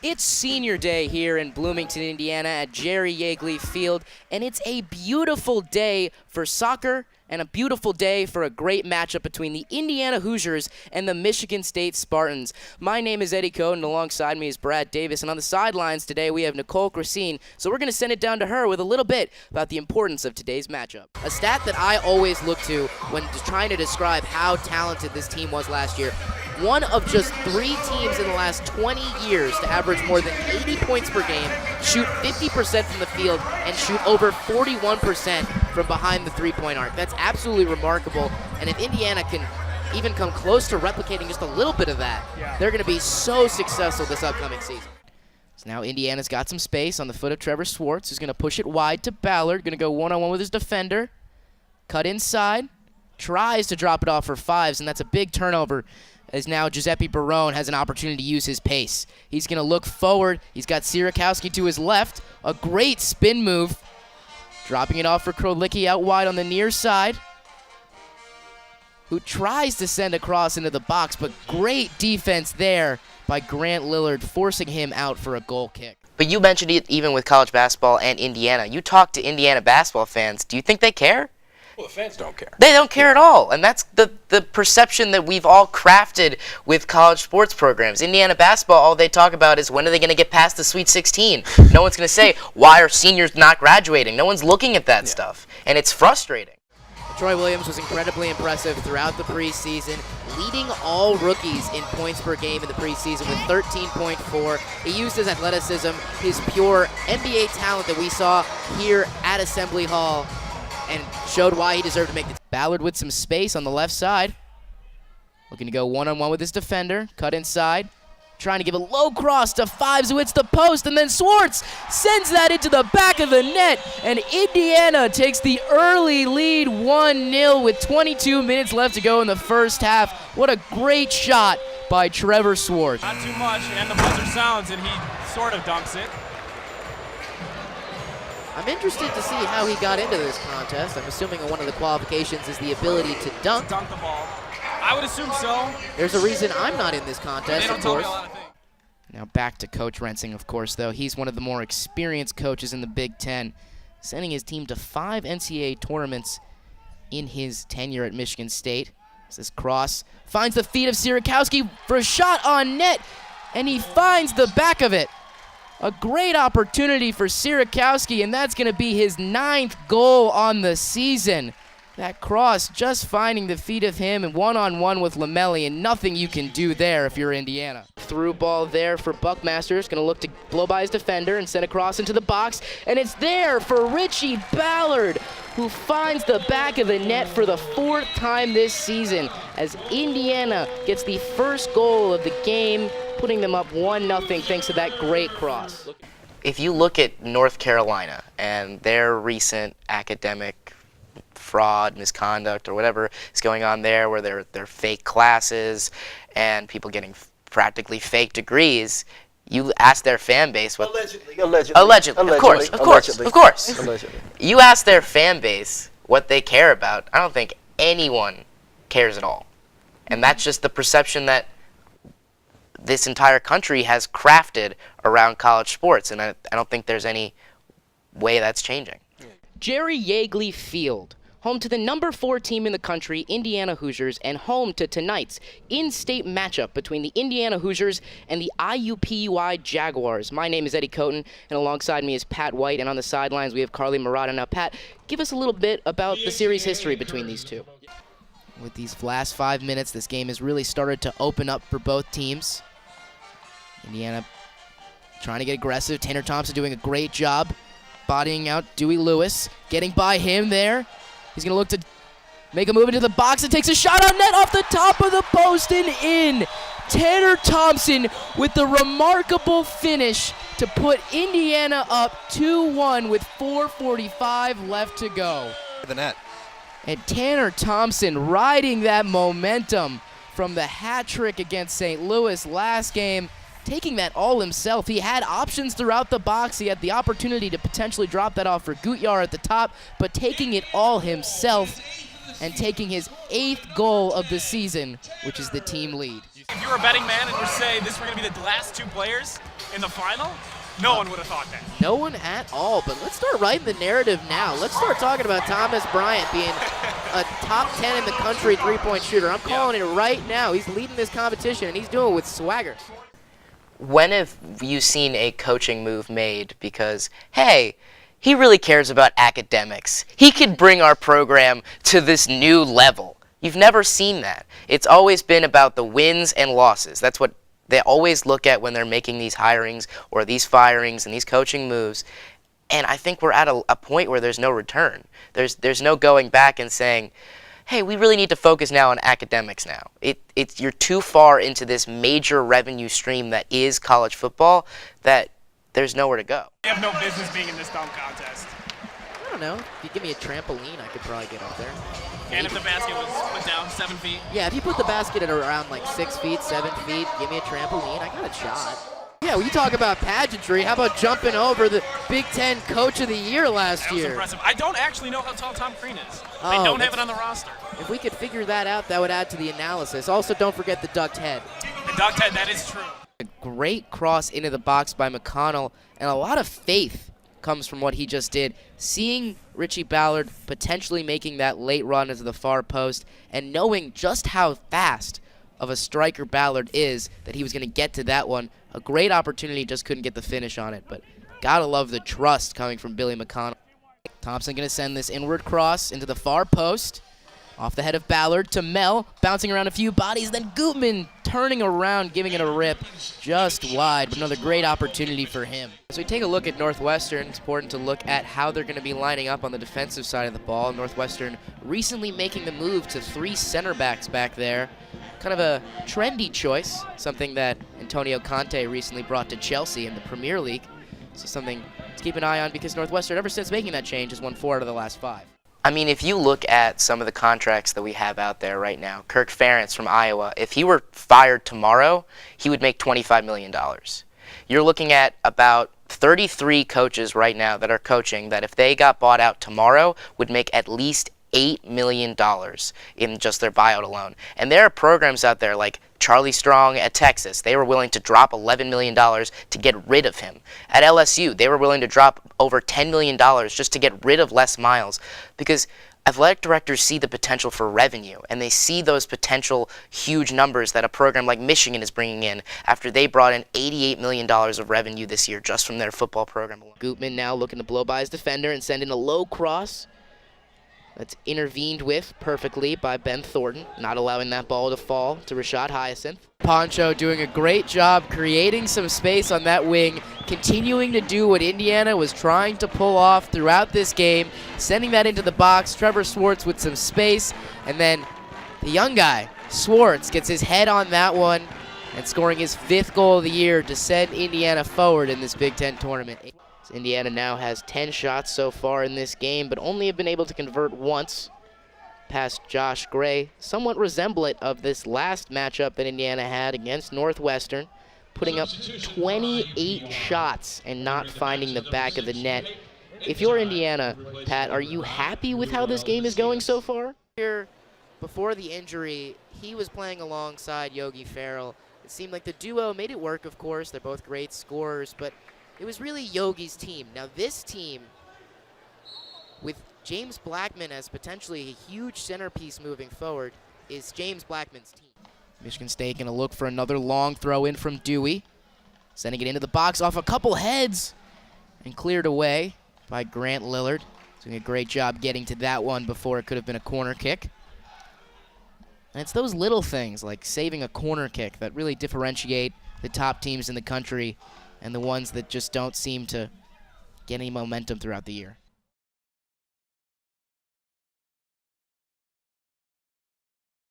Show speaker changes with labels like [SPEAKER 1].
[SPEAKER 1] It's senior day here in Bloomington, Indiana at Jerry Yeagley Field, and it's a beautiful day for soccer and a beautiful day for a great matchup between the Indiana Hoosiers and the Michigan State Spartans. My name is Eddie Cohn, and alongside me is Brad Davis, and on the sidelines today we have Nicole Gracine, so we're going to send it down to her with a little bit about the importance of today's matchup. A stat that I always look to when trying to describe how talented this team was last year: one of just 3 teams in the last 20 years to average more than 80 points per game, shoot 50% from the field, and shoot over 41% from behind the three-point arc. That's absolutely remarkable, and if Indiana can even come close to replicating just a little bit of that, they're going to be so successful this upcoming season. So now Indiana's got some space on the foot of Trevor Swartz, who's going to push it wide to Ballard, going to go one-on-one with his defender, cut inside, tries to drop it off for 5s, and that's a big turnover, as now Giuseppe Barone has an opportunity to use his pace. He's going to look forward. He's got Sierakowski to his left. A great spin move. Dropping it off for Krolicki out wide on the near side, who tries to send across into the box, but great defense there by Grant Lillard, forcing him out for a goal kick.
[SPEAKER 2] But you mentioned it even with college basketball and Indiana. You talk to Indiana basketball fans. Do you think they care?
[SPEAKER 3] Well, the fans don't care.
[SPEAKER 2] They don't care at all, and that's the perception that we've all crafted with college sports programs. Indiana basketball, all they talk about is when are they going to get past the Sweet 16. No one's going to say, why are seniors not graduating? No one's looking at that stuff, and it's frustrating.
[SPEAKER 1] Troy Williams was incredibly impressive throughout the preseason, leading all rookies in points per game in the preseason with 13.4. He used his athleticism, his pure NBA talent that we saw here at Assembly Hall, and showed why he deserved to make the Ballard with some space on the left side. Looking to go one-on-one with his defender. Cut inside. Trying to give a low cross to Fives, who hits the post, and then Swartz sends that into the back of the net, and Indiana takes the early lead 1-0 with 22 minutes left to go in the first half. What a great shot by Trevor Swartz.
[SPEAKER 4] Not too much, and the buzzer sounds, and he sort of dunks it.
[SPEAKER 1] I'm interested to see how he got into this contest. I'm assuming one of the qualifications is the ability to dunk.
[SPEAKER 4] Dunk the ball. I would assume so.
[SPEAKER 1] There's a reason I'm not in this contest,
[SPEAKER 4] They don't
[SPEAKER 1] of
[SPEAKER 4] tell me
[SPEAKER 1] course.
[SPEAKER 4] a lot of things.
[SPEAKER 1] Now back to Coach Rensing, of course, though. He's one of the more experienced coaches in the Big Ten, sending his team to 5 NCAA tournaments in his tenure at Michigan State. This cross finds the feet of Sierakowski for a shot on net, and he finds the back of it. A great opportunity for Sierakowski, and that's going to be his 9th goal on the season. That cross just finding the feet of him and one-on-one with Lamelli, and nothing you can do there if you're Indiana. Through ball there for Buckmaster's, going to look to blow by his defender and send a cross into the box, and it's there for Richie Ballard, who finds the back of the net for the 4th time this season, as Indiana gets the first goal of the game, putting them up 1-0 thanks to that great cross.
[SPEAKER 2] If you look at North Carolina and their recent academic fraud, misconduct, or whatever is going on there, where they're fake classes and people getting practically fake degrees, you ask their fan base what... Allegedly. Of course. You ask their fan base what they care about, I don't think anyone cares at all. And that's just the perception that this entire country has crafted around college sports, and I don't think there's any way that's changing.
[SPEAKER 1] Jerry Yeagley Field, home to the number 4 team in the country, Indiana Hoosiers, and home to tonight's in-state matchup between the Indiana Hoosiers and the IUPUI Jaguars. My name is Eddie Cohn, and alongside me is Pat White, and on the sidelines we have Carly Murata. Now, Pat, give us a little bit about the series history between these two. With these last 5 minutes, this game has really started to open up for both teams. Indiana trying to get aggressive. Tanner Thompson doing a great job bodying out Dewey Lewis, getting by him there. He's going to look to make a move into the box and takes a shot on net off the top of the post and in. Tanner Thompson with the remarkable finish to put Indiana up 2-1 with 4:45 left to go.
[SPEAKER 3] The net.
[SPEAKER 1] And Tanner Thompson riding that momentum from the hat trick against St. Louis last game, taking that all himself. He had options throughout the box. He had the opportunity to potentially drop that off for Gutjahr at the top, but taking it all himself. and taking his 8th goal of the season, which is the team lead.
[SPEAKER 4] If you were a betting man and you say this were going to be the last 2 players in the final, no one would have thought that.
[SPEAKER 1] No one at all, but let's start writing the narrative now. Let's start talking about Thomas Bryant being a top 10 in the country three-point shooter. I'm calling it right now. He's leading this competition, and he's doing it with swagger.
[SPEAKER 2] When have you seen a coaching move made because, hey, he really cares about academics. He could bring our program to this new level. You've never seen that. It's always been about the wins and losses. That's what they always look at when they're making these hirings or these firings and these coaching moves. And I think we're at a point where there's no return. There's no going back and saying, hey, we really need to focus now on academics now. You're too far into this major revenue stream that is college football that there's nowhere to go.
[SPEAKER 4] You have no business being in this dunk contest.
[SPEAKER 1] I don't know. If you give me a trampoline, I could probably get up there.
[SPEAKER 4] And if the basket was put down 7 feet?
[SPEAKER 1] Yeah, if you put the basket at around like 6 feet, 7 feet, give me a trampoline, I got a shot. Yeah, when you talk about pageantry, how about jumping over the Big Ten Coach of the Year last
[SPEAKER 4] That was
[SPEAKER 1] year?
[SPEAKER 4] impressive. I don't actually know how tall Tom Crean is.
[SPEAKER 1] Oh,
[SPEAKER 4] They don't have it on the roster.
[SPEAKER 1] If we could figure that out, that would add to the analysis. Also, don't forget the ducked head.
[SPEAKER 4] The ducked head, that is true.
[SPEAKER 1] A great cross into the box by McConnell, and a lot of faith comes from what he just did. Seeing Richie Ballard potentially making that late run into the far post and knowing just how fast of a striker Ballard is, that he was going to get to that one. A great opportunity, just couldn't get the finish on it, but gotta love the trust coming from Billy McConnell. Thompson going to send this inward cross into the far post. Off the head of Ballard to Mel, bouncing around a few bodies, then Gutman turning around, giving it a rip just wide, but another great opportunity for him. As we take a look at Northwestern, it's important to look at how they're going to be lining up on the defensive side of the ball. Northwestern recently making the move to 3 center backs back there. Kind of a trendy choice, something that Antonio Conte recently brought to Chelsea in the Premier League. So something to keep an eye on because Northwestern, ever since making that change, has won 4 out of the last 5.
[SPEAKER 2] I mean, if you look at some of the contracts that we have out there right now, Kirk Ferentz from Iowa, if he were fired tomorrow, he would make $25 million. You're looking at about 33 coaches right now that are coaching that if they got bought out tomorrow would make at least $8 million in just their buyout alone. And there are programs out there like Charlie Strong at Texas. They were willing to drop $11 million to get rid of him. At LSU, they were willing to drop over $10 million just to get rid of Les Miles because athletic directors see the potential for revenue, and they see those potential huge numbers that a program like Michigan is bringing in after they brought in $88 million of revenue this year just from their football program alone.
[SPEAKER 1] Gutman now looking to blow by his defender and send in a low cross. That's intervened with perfectly by Ben Thornton, not allowing that ball to fall to Rashad Hyacinth. Poncho doing a great job creating some space on that wing, continuing to do what Indiana was trying to pull off throughout this game, sending that into the box. Trevor Swartz with some space, and then the young guy, Swartz, gets his head on that one and scoring his 5th goal of the year to send Indiana forward in this Big Ten tournament. Indiana now has 10 shots so far in this game, but only have been able to convert once past Josh Gray, somewhat resemblant of this last matchup that Indiana had against Northwestern, putting up 28 shots and not finding the back of the net. If you're Indiana, Pat, are you happy with how this game is going so far? Here, before the injury, he was playing alongside Yogi Ferrell. It seemed like the duo made it work, of course. They're both great scorers, but it was really Yogi's team. Now this team, with James Blackman as potentially a huge centerpiece moving forward, is James Blackman's team. Michigan State going to look for another long throw in from Dewey. Sending it into the box off a couple heads and cleared away by Grant Lillard. Doing a great job getting to that one before it could have been a corner kick. And it's those little things like saving a corner kick that really differentiate the top teams in the country and the ones that just don't seem to get any momentum throughout the year.